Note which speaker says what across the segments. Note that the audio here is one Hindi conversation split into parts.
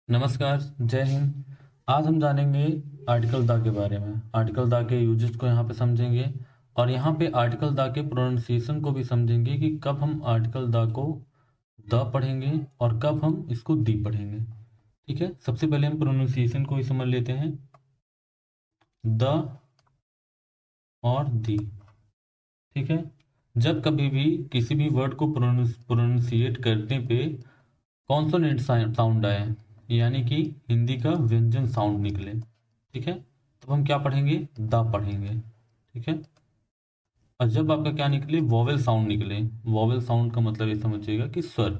Speaker 1: नमस्कार, जय हिंद। आज हम जानेंगे आर्टिकल द के बारे में। आर्टिकल द के यूजेस को यहाँ पे समझेंगे और यहाँ पे आर्टिकल द के प्रोनाउंसिएशन को भी समझेंगे कि कब हम आर्टिकल द को द पढ़ेंगे और कब हम इसको दी पढ़ेंगे। ठीक है, सबसे पहले हम प्रोनाउंसिएशन को ही समझ लेते हैं, द और दी। ठीक है, जब कभी भी किसी भी वर्ड को प्रोनाउंसिएट करने पे कॉन्सोनेंट साउंड आए, यानी कि हिंदी का व्यंजन साउंड निकले, ठीक है, तो हम क्या पढ़ेंगे, द पढ़ेंगे। ठीक है, और जब आपका क्या निकले, वॉवेल साउंड निकले। वॉवेल साउंड का मतलब ये समझिएगा कि स्वर,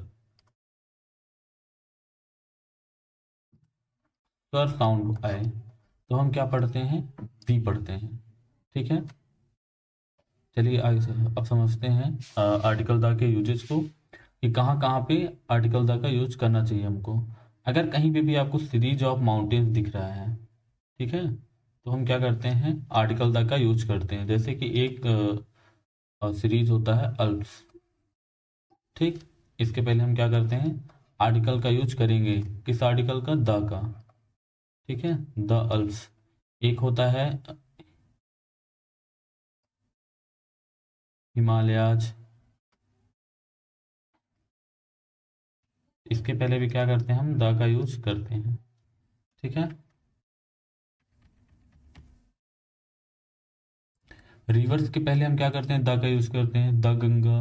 Speaker 1: स्वर साउंड आए तो हम क्या पढ़ते हैं, दी पढ़ते हैं। ठीक है, चलिए आगे से अब समझते हैं आर्टिकल द के यूजेस को, कि कहाँ कहाँ पे आर्टिकल द का यूज करना चाहिए हमको। अगर कहीं पे भी आपको सीरीज ऑफ माउंटेन्स दिख रहा है, ठीक है, तो हम क्या करते हैं, आर्टिकल द का यूज करते हैं। जैसे कि एक सीरीज होता है अल्प्स, ठीक, इसके पहले हम क्या करते हैं, आर्टिकल का यूज करेंगे। किस आर्टिकल का, द का। ठीक है, द अल्प्स। एक होता है हिमालयाज, इसके पहले भी क्या करते हैं, हम द का यूज करते हैं। ठीक है, रिवर्स के पहले हम क्या करते हैं, द का यूज करते हैं, the Ganga,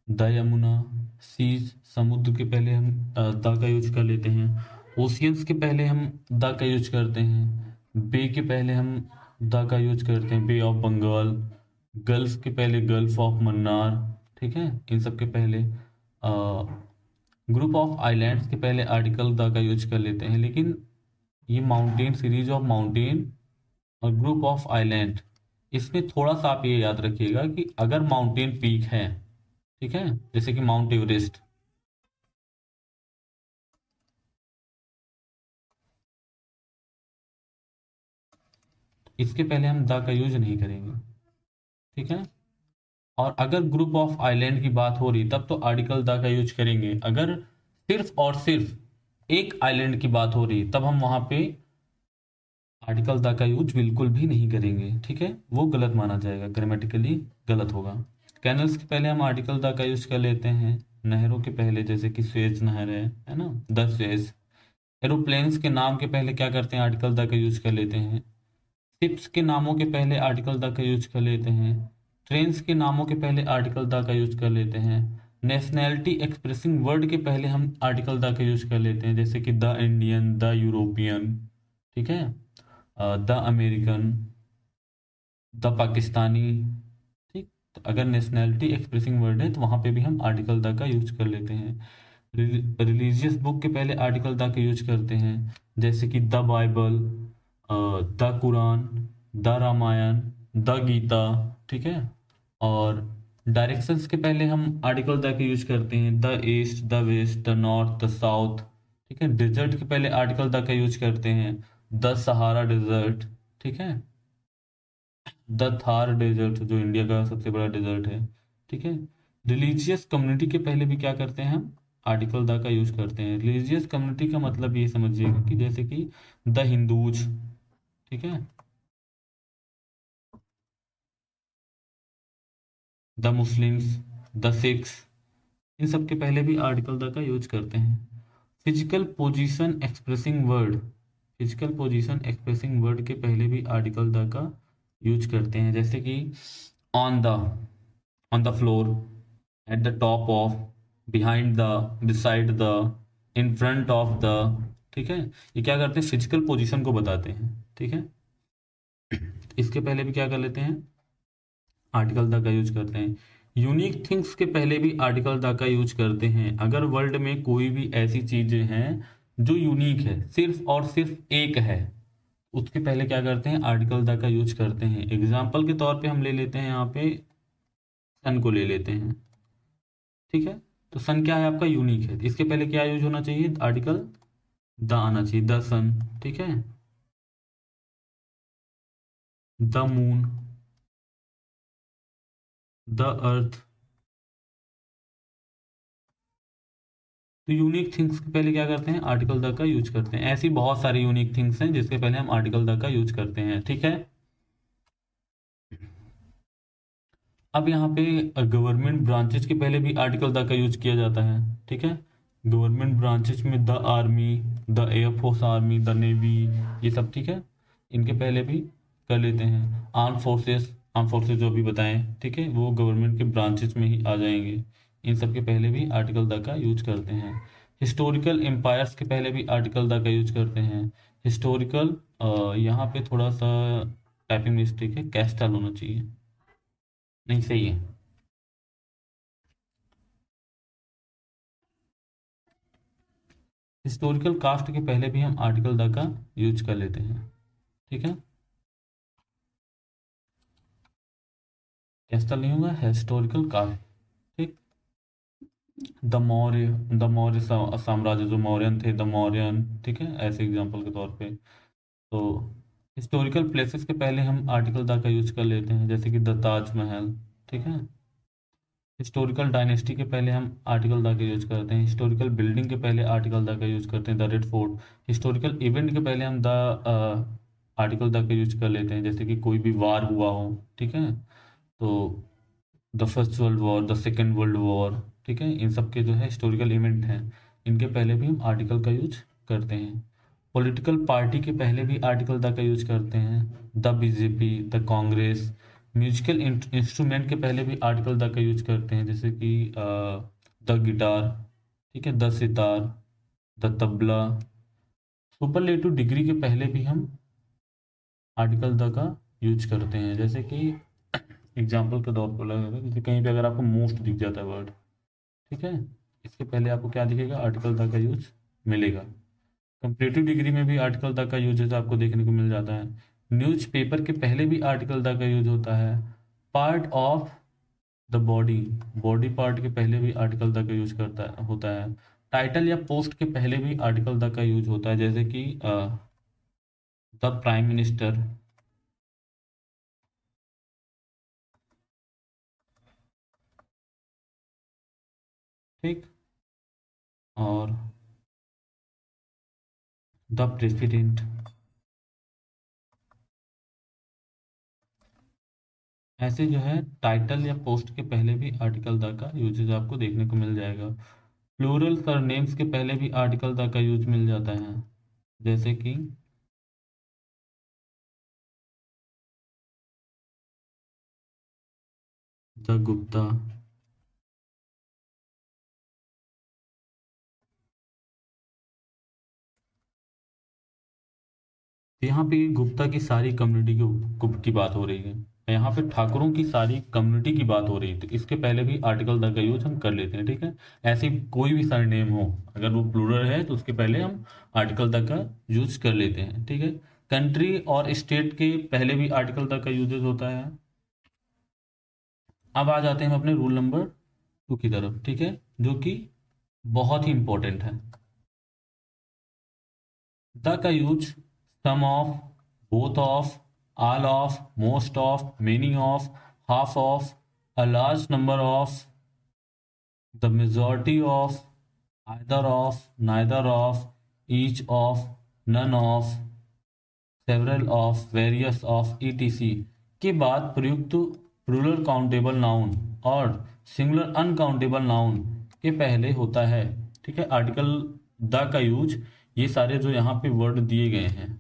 Speaker 1: the Yamuna. Seas, समुद्र के पहले हम द का यूज कर लेते हैं। ओशियंस के पहले हम द का यूज करते हैं। बे के पहले हम द का यूज करते हैं, बे ऑफ बंगाल। गल्फ के पहले गल्फ ऑफ मन्नार। ठीक है, इन सब के पहले ग्रुप ऑफ आइलैंड्स के पहले आर्टिकल द का यूज कर लेते हैं। लेकिन ये माउंटेन, सीरीज ऑफ माउंटेन और ग्रुप ऑफ आइलैंड, इसमें थोड़ा सा आप ये याद रखिएगा कि अगर माउंटेन पीक है, ठीक है, जैसे कि माउंट एवरेस्ट, इसके पहले हम द का यूज नहीं करेंगे। ठीक है, और अगर ग्रुप ऑफ आइलैंड की बात हो रही तब तो आर्टिकल द का यूज करेंगे। अगर सिर्फ और सिर्फ एक आइलैंड की बात हो रही तब हम वहां पे आर्टिकल द का यूज बिल्कुल भी नहीं करेंगे। ठीक है, वो गलत माना जाएगा, ग्रामेटिकली गलत होगा। कैनल्स के पहले हम आर्टिकल द का यूज कर लेते हैं। नहरों के पहले, जैसे कि स्वेज नहर है ना, द स्वेज। एरोप्लेन्स के नाम के पहले क्या करते हैं, आर्टिकल द का यूज कर लेते हैं। शिप्स के नामों के पहले आर्टिकल द का यूज कर लेते हैं। ट्रेन्स के नामों के पहले आर्टिकल द का यूज कर लेते हैं। नेशनैलिटी एक्सप्रेसिंग वर्ड के पहले हम आर्टिकल द का यूज कर लेते हैं, जैसे कि द इंडियन, द यूरोपियन। ठीक है, द अमेरिकन, द पाकिस्तानी। ठीक, तो अगर नेशनैलिटी एक्सप्रेसिंग वर्ड है तो वहाँ पे भी हम आर्टिकल द का यूज कर लेते हैं। रिलीजियस बुक के पहले आर्टिकल द का यूज करते हैं, जैसे कि the Bible, the Quran, the Ramayana, the Gita. ठीक है, और डायरेक्शंस के पहले हम आर्टिकल द का यूज करते हैं, the east, the west, the north, the south. ठीक है, डिजर्ट के पहले आर्टिकल द का यूज करते हैं, द सहारा डिजर्ट। ठीक है, द थार डेजर्ट, जो इंडिया का सबसे बड़ा डेजर्ट है। ठीक है, रिलीजियस कम्युनिटी के पहले भी क्या करते हैं, हम आर्टिकल द का यूज करते हैं। रिलीजियस कम्युनिटी का मतलब ये समझिएगा कि जैसे कि द हिंदूज। ठीक है, द मुस्लिम्स, द सिख्स, इन सब के पहले भी आर्टिकल द का यूज करते हैं। Physical position expressing word, physical position expressing word के पहले भी आर्टिकल द का यूज करते हैं, जैसे कि on the, on the floor, at the top of, behind the, beside the, in front of the. ठीक है, ये क्या करते हैं, फिजिकल पोजीशन को बताते हैं। ठीक है, इसके पहले भी क्या कर लेते हैं, आर्टिकल द का यूज करते हैं। यूनिक थिंग्स के पहले भी आर्टिकल द का यूज करते हैं। अगर वर्ल्ड में कोई भी ऐसी चीजें हैं जो यूनिक है, सिर्फ और सिर्फ एक है, उसके पहले क्या करते हैं, आर्टिकल द का यूज करते हैं। एग्जाम्पल के तौर पे हम ले लेते हैं, यहाँ पे सन को ले लेते हैं। ठीक है, तो सन क्या है, आपका यूनिक है, इसके पहले क्या यूज होना चाहिए, आर्टिकल द आना चाहिए, द सन। ठीक है, द मून, द अर्थ, तो यूनिक थिंग्स के पहले क्या करते हैं, आर्टिकल द का यूज करते हैं। ऐसी बहुत सारी यूनिक थिंग्स हैं जिसके पहले हम आर्टिकल द का यूज करते हैं, ठीक है। अब यहाँ पे गवर्नमेंट ब्रांचेस के पहले भी आर्टिकल द का यूज किया जाता है, ठीक है। गवर्नमेंट ब्रांचेस में the army, the air force army, the navy, ये सब, ठीक है, इनके पहले भी कर लेते हैं। आर्म फोर्सेस जो भी बताएं, ठीक है, वो गवर्नमेंट के ब्रांचेस में ही आ जाएंगे। इन सब के पहले भी आर्टिकल द का यूज करते हैं। हिस्टोरिकल एम्पायर्स के पहले भी आर्टिकल द का यूज करते हैं। हिस्टोरिकल, यहाँ पे थोड़ा सा टाइपिंग मिस्टेक है, कैस्टल होना चाहिए, नहीं सही है। हिस्टोरिकल कास्ट के पहले भी हम आर्टिकल द का यूज कर लेते हैं, ठीक है। कैस्टल नहीं होगा, हिस्टोरिकल कास्ट, ठीक। द मौर्य साम्राज्य, जो मौर्यन थे, द मौर्यन, ठीक है, ऐसे एग्जांपल के तौर पे। तो हिस्टोरिकल प्लेसेस के पहले हम आर्टिकल द का यूज कर लेते हैं, जैसे कि द ताजमहल, ठीक है। हिस्टोरिकल डायनेस्टी के पहले हम आर्टिकल द का यूज करते हैं। हिस्टोरिकल बिल्डिंग के पहले आर्टिकल द का यूज करते हैं, the red fort. Historical event के पहले हम द आर्टिकल द का यूज कर लेते हैं, जैसे कि कोई भी वार हुआ हो, ठीक है। तो the first world war, the second world war, ठीक है, इन सब के जो है हिस्टोरिकल इवेंट हैं, इनके पहले भी हम आर्टिकल का यूज करते हैं। पॉलिटिकल पार्टी के पहले भी आर्टिकल द का यूज करते हैं, the BJP, the Congress. Musical instrument के पहले भी आर्टिकल द का यूज करते हैं, जैसे कि द गिटार, ठीक है, the sitar, the tabla. Superlative degree के पहले भी हम आर्टिकल द का यूज करते हैं, जैसे कि एग्जाम्पल के तौर पर लगेगा, जैसे कहीं पे अगर आपको मोस्ट दिख जाता है वर्ड, ठीक है, इसके पहले आपको क्या दिखेगा, आर्टिकल द का यूज मिलेगा। कंपैरेटिव डिग्री में भी आर्टिकल द का यूजेस आपको देखने को मिल जाता है। न्यूज़पेपर के पहले भी आर्टिकल द का यूज होता है। Part of the body, body part के पहले भी आर्टिकल द का यूज करता होता है। टाइटल या पोस्ट के पहले भी आर्टिकल द का यूज होता है, जैसे कि द प्राइम मिनिस्टर, ठीक, और द प्रेसिडेंट। ऐसे जो है टाइटल या पोस्ट के पहले भी आर्टिकल द का यूजेज आपको देखने को मिल जाएगा। प्लूरल सरनेम्स के पहले भी आर्टिकल द का यूज मिल जाता है, जैसे कि द गुप्ता। यहाँ पे गुप्ता की सारी कम्युनिटी की बात हो रही है, यहाँ पे ठाकुरों की सारी कम्युनिटी की बात हो रही है, तो इसके पहले भी आर्टिकल द का यूज हम कर लेते हैं, ठीक है। ऐसे कोई भी सरनेम हो, अगर वो प्लूरल है तो उसके पहले हम आर्टिकल द का यूज कर लेते हैं, ठीक है। कंट्री और स्टेट के पहले भी आर्टिकल द का यूजेज होता है। अब आ जाते हैं हम अपने रूल नंबर 2 की तरफ, ठीक है, जो कि बहुत ही इंपॉर्टेंट है। द का use some of, both of, all of, most of, many of, half of, a large number of, the majority of, either of, neither of, each of, none of, several of, various of, etc के बाद प्रयुक्त प्लूरल काउंटेबल नाउन और सिंगुलर अनकाउंटेबल नाउन के पहले होता है, ठीक है। आर्टिकल द का यूज, ये सारे जो यहाँ पे वर्ड दिए गए हैं,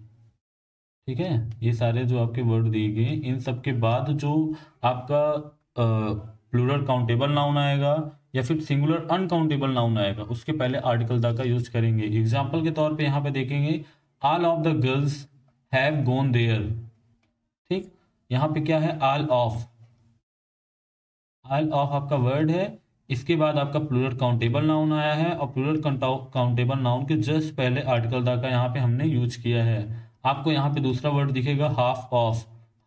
Speaker 1: ठीक है, ये सारे जो आपके वर्ड दिए गए हैं, इन सब के बाद जो आपका प्लूरल काउंटेबल नाउन आएगा या फिर सिंगुलर अनकाउंटेबल नाउन आएगा, उसके पहले आर्टिकल द का यूज करेंगे। एग्जाम्पल के तौर पे यहाँ पे देखेंगे, all of the girls have gone there, ठीक, यहाँ पे क्या है, ऑल ऑफ, ऑल ऑफ आपका वर्ड है, इसके बाद आपका प्लूरल काउंटेबल नाउन आया है, और प्लूरल काउंटेबल नाउन के जस्ट पहले आर्टिकल द का यहाँ पे हमने यूज किया है। आपको यहाँ पे दूसरा वर्ड दिखेगा, हाफ ऑफ।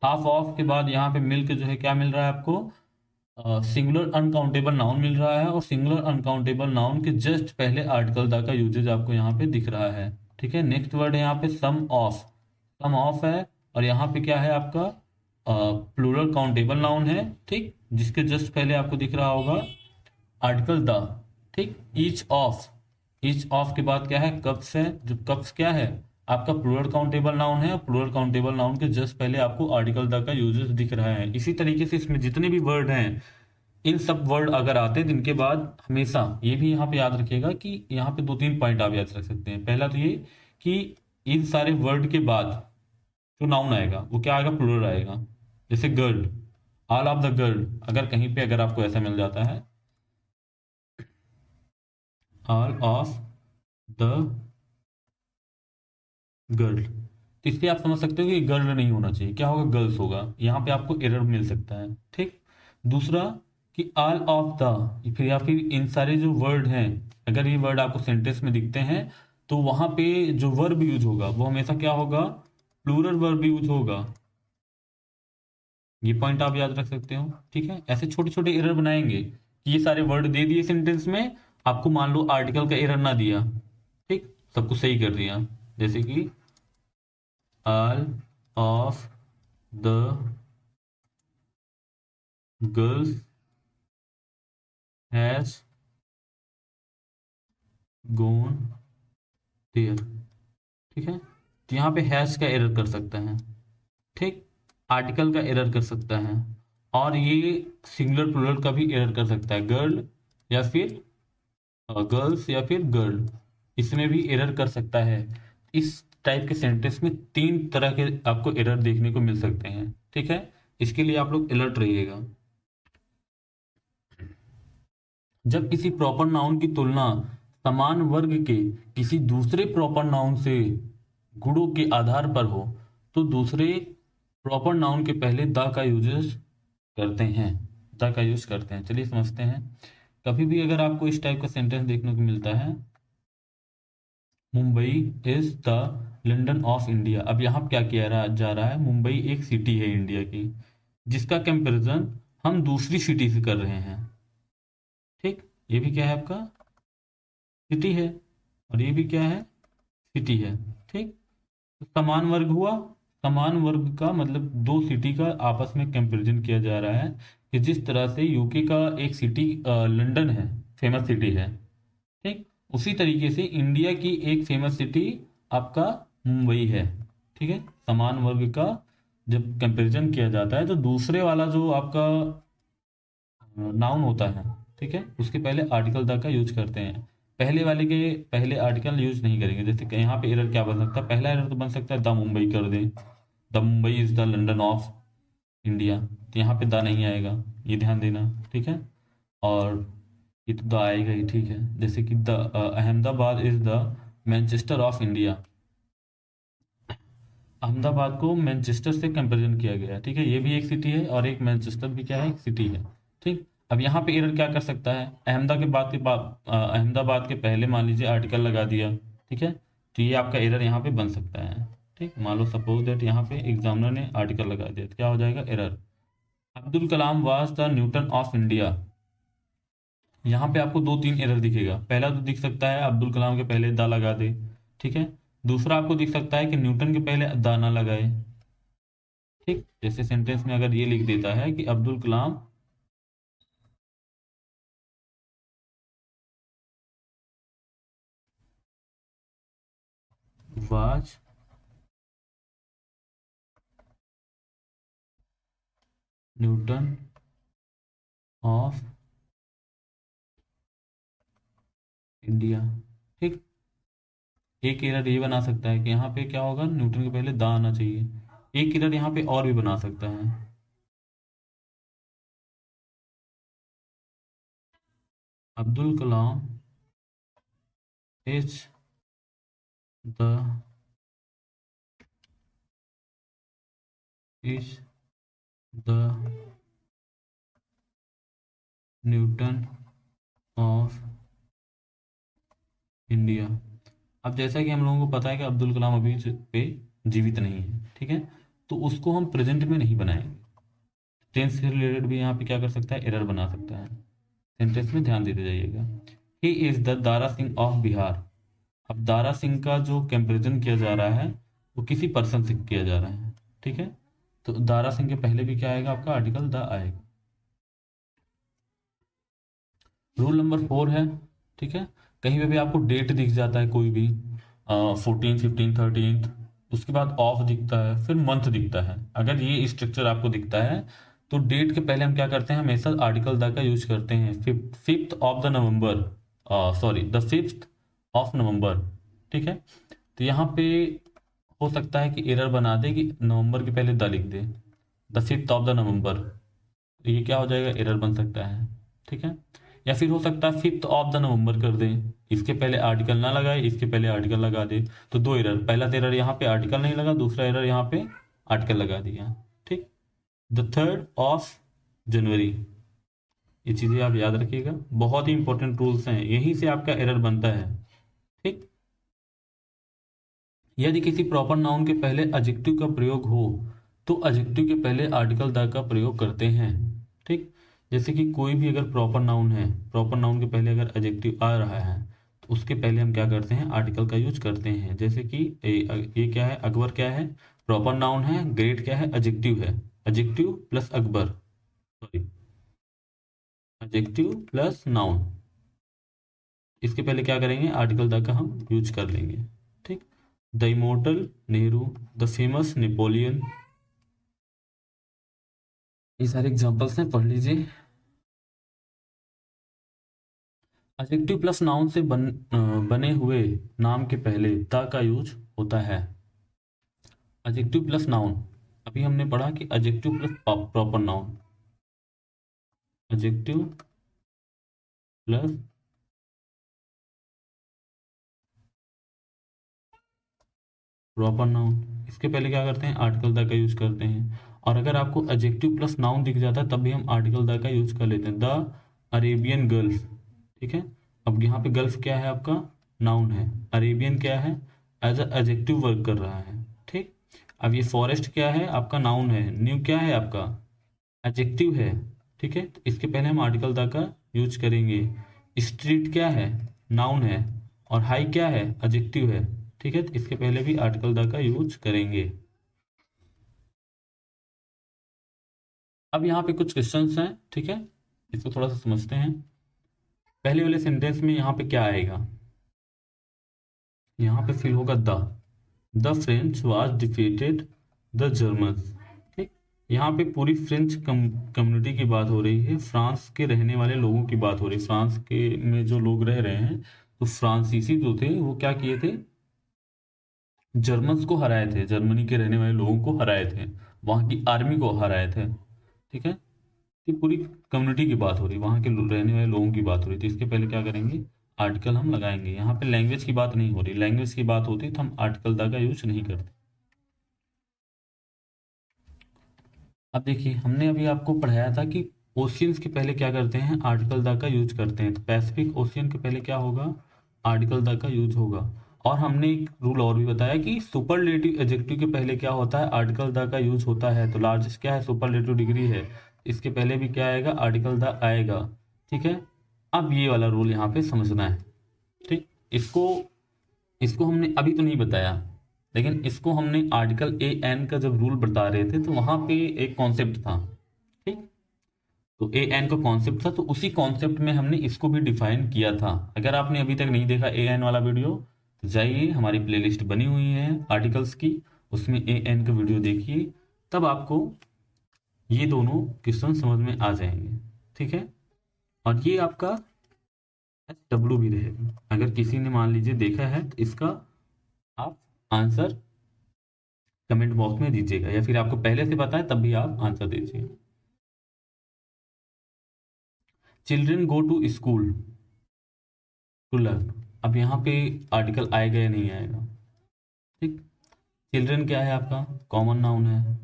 Speaker 1: हाफ ऑफ के बाद यहाँ पे मिलके जो है क्या मिल रहा है आपको, सिंगुलर अनकाउंटेबल नाउन मिल रहा है, और सिंगुलर अनकाउंटेबल नाउन के जस्ट पहले आर्टिकल द का यूजेज आपको यहाँ पे दिख रहा है, ठीक है। नेक्स्ट वर्ड है यहाँ पे सम ऑफ, सम ऑफ है, और यहाँ पे क्या है आपका, प्लूरल काउंटेबल नाउन है, ठीक, जिसके जस्ट पहले आपको दिख रहा होगा आर्टिकल द, ठीक। ईच ऑफ, ईच ऑफ के बाद क्या है, कप्स है। जो कप्स क्या है, आपका प्लूरल काउंटेबल नाउन है, और प्लूरल काउंटेबल नाउन के जस्ट पहले आपको आर्टिकल द का यूजेस दिख रहा है। इसी तरीके से इसमें जितने भी वर्ड हैं, इन सब वर्ड अगर आते हैं तो इनके बाद हमेशा ये भी यहाँ पे याद रखिएगा कि यहाँ पे 2-3 पॉइंट आप याद रख सकते हैं। पहला तो ये कि इन सारे वर्ड के बाद जो नाउन आएगा वो क्या आएगा, प्लूरल आएगा। जैसे girl, all of the girl, अगर कहीं पे अगर आपको ऐसा मिल जाता है, ऑल ऑफ द गर्ल, तो इससे आप समझ सकते हो कि गर्ल नहीं होना चाहिए, क्या होगा, गर्ल्स होगा। यहाँ पे आपको एरर मिल सकता है। ठीक। दूसरा कि ऑल ऑफ द, फिर या फिर इन सारे जो वर्ड हैं, अगर ये वर्ड आपको सेंटेंस में दिखते हैं तो वहां पे जो वर्ब यूज होगा वो हमेशा क्या होगा, प्लूरल वर्ब यूज होगा। ये पॉइंट आप याद रख सकते हो। ठीक है, ऐसे छोटे छोटे एरर बनाएंगे कि ये सारे वर्ड दे दिए सेंटेंस में, आपको मान लो आर्टिकल का एरर ना दिया, ठीक, सब कुछ सही कर दिया। जैसे कि all of the girls has gone there. ठीक है, तो यहाँ पे हैज का एरर कर सकता है, ठीक, आर्टिकल का एरर कर सकता है, और ये सिंगुलर प्लूरल का भी एरर कर सकता है, गर्ल या फिर गर्ल्स या फिर गर्ल, इसमें भी एरर कर सकता है। इस टाइप के सेंटेंस में 3 तरह के आपको एरर देखने को मिल सकते हैं। ठीक है, इसके लिए आप लोग अलर्ट रहिएगा। जब किसी प्रॉपर नाउन की तुलना समान वर्ग के किसी दूसरे प्रॉपर नाउन से गुणों के आधार पर हो तो दूसरे प्रॉपर नाउन के पहले द का यूजेस करते हैं, द का यूज करते हैं। चलिए समझते हैं। कभी भी अगर आपको इस टाइप का सेंटेंस देखने को मिलता है, Mumbai is the London of India. अब यहाँ क्या किया जा रहा है, मुंबई एक सिटी है इंडिया की, जिसका कंपैरिजन हम दूसरी सिटी से कर रहे हैं। ठीक, ये भी क्या है आपका, सिटी है, और ये भी क्या है, सिटी है। ठीक, तो समान वर्ग हुआ। समान वर्ग का मतलब दो सिटी का आपस में कंपैरिजन किया जा रहा है, कि जिस तरह से यूके का एक सिटी लंदन है, फेमस सिटी है, ठीक, उसी तरीके से इंडिया की एक फेमस सिटी आपका मुंबई है। ठीक है, समान वर्ग का जब कंपैरिजन किया जाता है तो दूसरे वाला जो आपका नाउन होता है, ठीक है, उसके पहले आर्टिकल द का यूज करते हैं, पहले वाले के पहले आर्टिकल यूज नहीं करेंगे। जैसे कि यहाँ पे एरर क्या बन सकता है, पहला एरर तो बन सकता है द मुंबई कर दें, the Mumbai is the London of India, तो यहाँ पे द नहीं आएगा, ये ध्यान देना। ठीक है, और ये तो द आएगा ही। ठीक है, जैसे कि the Ahmedabad is the Manchester of India, Ahmedabad को मैनचेस्टर से कंपेरिजन किया गया है। ठीक है, ये भी एक सिटी है और एक मैनचेस्टर भी क्या है, एक सिटी है। ठीक, अब यहाँ पे एरर क्या कर सकता है, अहमदाबाद के पहले मान लीजिए आर्टिकल लगा दिया। ठीक है, तो ये आपका एरर यहाँ पे बन सकता है। ठीक, मान लो सपोज दैट यहाँ पे एग्जामिनर ने आर्टिकल लगा दिया, तो क्या हो जाएगा, error. Abdul Kalam was the Newton of India, यहाँ पे आपको 2-3 एरर दिखेगा। पहला तो दिख सकता है अब्दुल कलाम के पहले दा लगा दे, ठीक है। दूसरा आपको दिख सकता है कि न्यूटन के पहले दा ना लगाए। ठीक, जैसे सेंटेंस में अगर ये लिख देता है कि Abdul Kalam was Newton of India, ठीक, एक एरर ये बना सकता है कि यहाँ पे क्या होगा, न्यूटन के पहले दा आना चाहिए। एक एरर यहाँ पे और भी बना सकता है, Abdul Kalam is the is the Newton of India. अब जैसा कि हम लोगों को पता है कि अब्दुल कलाम अभी पे जीवित नहीं है, ठीक है, तो उसको हम प्रेजेंट में नहीं बनाएंगे। टेंस से रिलेटेड भी यहाँ पे क्या कर सकता है, एरर बना सकता है। सेंटेंस में ध्यान देते जाइएगा। He is the Dara Singh of Bihar. अब दारा सिंह का जो कंपेरिजन किया जा रहा है वो किसी पर्सन से किया जा रहा है, ठीक है, तो दारा सिंह के पहले भी क्या आएगा, आपका आर्टिकल द आएगा। रूल नंबर 4 है, ठीक है, कहीं पे भी आपको डेट दिख जाता है कोई भी 14, 15, 13, उसके बाद ऑफ दिखता है, फिर मंथ दिखता है, अगर ये स्ट्रक्चर आपको दिखता है तो डेट के पहले हम क्या करते हैं, हमेशा आर्टिकल द का यूज करते हैं। Fifth of the November, sorry the 5th of November, ठीक है। तो यहाँ पे हो सकता है कि एरर बना दे कि नवंबर के पहले द लिख दे, the 5th of the November, तो ये क्या हो जाएगा, एरर बन सकता है, ठीक है। या फिर हो सकता है 5th ऑफ द नवंबर कर दें, इसके पहले आर्टिकल ना लगाए, इसके पहले आर्टिकल लगा दे, तो दो एरर, पहला तो एरर यहाँ पे आर्टिकल नहीं लगा, दूसरा एरर यहाँ पे आर्टिकल लगा दिया, ठीक। द 3rd ऑफ जनवरी, ये चीज़ें आप याद रखिएगा, बहुत ही इंपॉर्टेंट रूल्स हैं, यहीं से आपका एरर बनता है, ठीक। यदि किसी प्रॉपर नाउन के पहले एडजेक्टिव का प्रयोग हो तो एडजेक्टिव के पहले आर्टिकल द का प्रयोग करते हैं, ठीक। जैसे कि कोई भी अगर प्रॉपर नाउन है, प्रॉपर नाउन के पहले अगर एडजेक्टिव आ रहा है तो उसके पहले हम क्या करते हैं, आर्टिकल का यूज करते हैं। जैसे कि ये क्या है, अकबर क्या है, प्रॉपर नाउन है, ग्रेट क्या है, एडजेक्टिव है, adjective plus Akbar, sorry adjective plus noun, इसके पहले क्या करेंगे, आर्टिकल द का हम यूज कर लेंगे, ठीक। The immortal Nehru, the famous Napoleon, ये सारे एग्जांपल्स हैं, पढ़ लीजिए। एडजेक्टिव प्लस नाउन से बने हुए नाम के पहले द का यूज होता है। एडजेक्टिव प्लस नाउन, अभी हमने पढ़ा कि adjective plus proper noun, adjective plus proper noun, इसके पहले क्या करते हैं, आर्टिकल द का यूज करते हैं। और अगर आपको एडजेक्टिव प्लस नाउन दिख जाता है तब भी हम आर्टिकल द का यूज कर लेते हैं। द अरेबियन गल्फ, ठीक है। अब यहाँ पे गल्फ क्या है, आपका नाउन है, अरेबियन क्या है, एज अ एडजेक्टिव वर्क कर रहा है, ठीक। अब ये फॉरेस्ट क्या है, आपका नाउन है, न्यू क्या है, आपका एडजेक्टिव है, ठीक है। तो इसके पहले हम आर्टिकल द का यूज करेंगे। स्ट्रीट क्या है, नाउन है, और हाई क्या है, एडजेक्टिव है, ठीक है। तो इसके पहले भी आर्टिकल द का यूज करेंगे। अब यहाँ पे कुछ क्वेश्चंस हैं, ठीक है, इसको थोड़ा सा समझते हैं। पहले वाले सेंटेंस में यहाँ पे क्या आएगा, यहाँ पे फिल होगा the French was defeated the Germans, ठीक। यहाँ पे पूरी फ्रेंच कम्युनिटी की बात हो रही है, फ्रांस के रहने वाले लोगों की बात हो रही है, फ्रांस के में जो लोग रह रहे हैं, तो फ्रांसीसी जो थे वो क्या किए थे, जर्मन्स को हराए थे, जर्मनी के रहने वाले लोगों को हराए थे, वहाँ की आर्मी को हराए थे, ठीक है। ये पूरी कम्युनिटी की बात हो रही है, वहाँ के रहने वाले लोगों की बात हो रही है, तो इसके पहले क्या करेंगे, आर्टिकल हम लगाएंगे। यहाँ पे लैंग्वेज की बात नहीं हो रही, लैंग्वेज की बात होती तो हम आर्टिकल द का यूज नहीं करते। अब देखिए, हमने अभी आपको पढ़ाया था कि ओशियंस के पहले क्या करते हैं, आर्टिकल द का यूज करते हैं। तो पैसिफिक ओशियन के पहले क्या होगा, आर्टिकल द का यूज होगा। और हमने एक रूल और भी बताया कि सुपरलेटिव एडजेक्टिव के पहले क्या होता है, आर्टिकल द का यूज होता है। तो लार्जेस्ट क्या है, सुपरलेटिव डिग्री है, इसके पहले भी क्या आएगा, आर्टिकल द आएगा, ठीक है। अब ये वाला रूल यहाँ पे समझना है, ठीक। इसको इसको हमने अभी तो नहीं बताया, लेकिन इसको हमने आर्टिकल ए एन का जब रूल बता रहे थे तो वहां पे एक कॉन्सेप्ट था, ठीक। तो ए एन का कॉन्सेप्ट था, तो उसी कॉन्सेप्ट में हमने इसको भी डिफाइन किया था। अगर आपने अभी तक नहीं देखा ए एन वाला वीडियो तो जाइए, हमारी प्लेलिस्ट बनी हुई है आर्टिकल्स की, उसमें ए एन का वीडियो देखिए, तब आपको ये दोनों क्वेश्चन समझ में आ जाएंगे, ठीक है। और ये आपका डब्ल्यू भी रहेगा, अगर किसी ने मान लीजिए देखा है तो इसका आप आंसर कमेंट बॉक्स में दीजिएगा, या फिर आपको पहले से पता है तब भी आप आंसर दीजिए। Children go to school to learn, अब यहाँ पे आर्टिकल आएगा या नहीं आएगा, ठीक। चिल्ड्रन क्या है, आपका कॉमन नाउन है,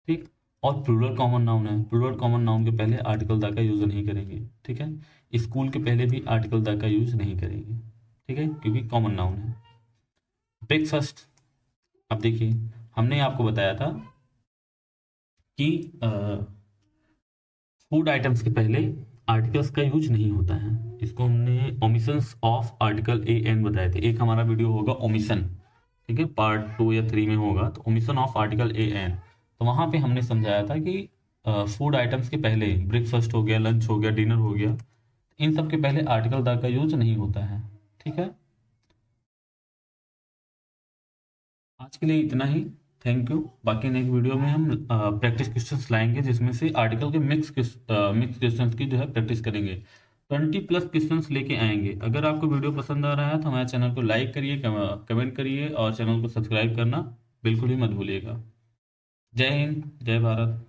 Speaker 1: ठीक। और प्लूरल कॉमन नाउन है, प्लूरल कॉमन नाउन के पहले आर्टिकल द का यूज नहीं करेंगे, ठीक है। स्कूल के पहले भी आर्टिकल द का यूज नहीं करेंगे, ठीक है, क्योंकि कॉमन नाउन है। ब्रेकफास्ट, अब देखिए, हमने आपको बताया था कि फूड आइटम्स के पहले आर्टिकल्स का यूज नहीं होता है, इसको हमने omissions of article a an बताए थे। एक हमारा वीडियो होगा ओमिशन, ठीक है, पार्ट 2 या 3 में होगा, तो omission of article a an, तो वहाँ पे हमने समझाया था कि फूड आइटम्स के पहले ब्रेकफास्ट हो गया, लंच हो गया, डिनर हो गया, इन सब के पहले आर्टिकल द का यूज नहीं होता है, ठीक है, आज के लिए इतना ही। Thank you. बाकी नेक्स्ट वीडियो में हम प्रैक्टिस क्वेश्चंस लाएंगे, जिसमें से आर्टिकल के मिक्स क्वेश्चंस की जो है प्रैक्टिस करेंगे। 20+ क्वेश्चंस लेके आएंगे। अगर आपको वीडियो पसंद आ रहा है तो हमारे चैनल को लाइक करिए, कमेंट करिए और चैनल को सब्सक्राइब करना बिल्कुल ही मत भूलिएगा। जय हिंद, जय भारत।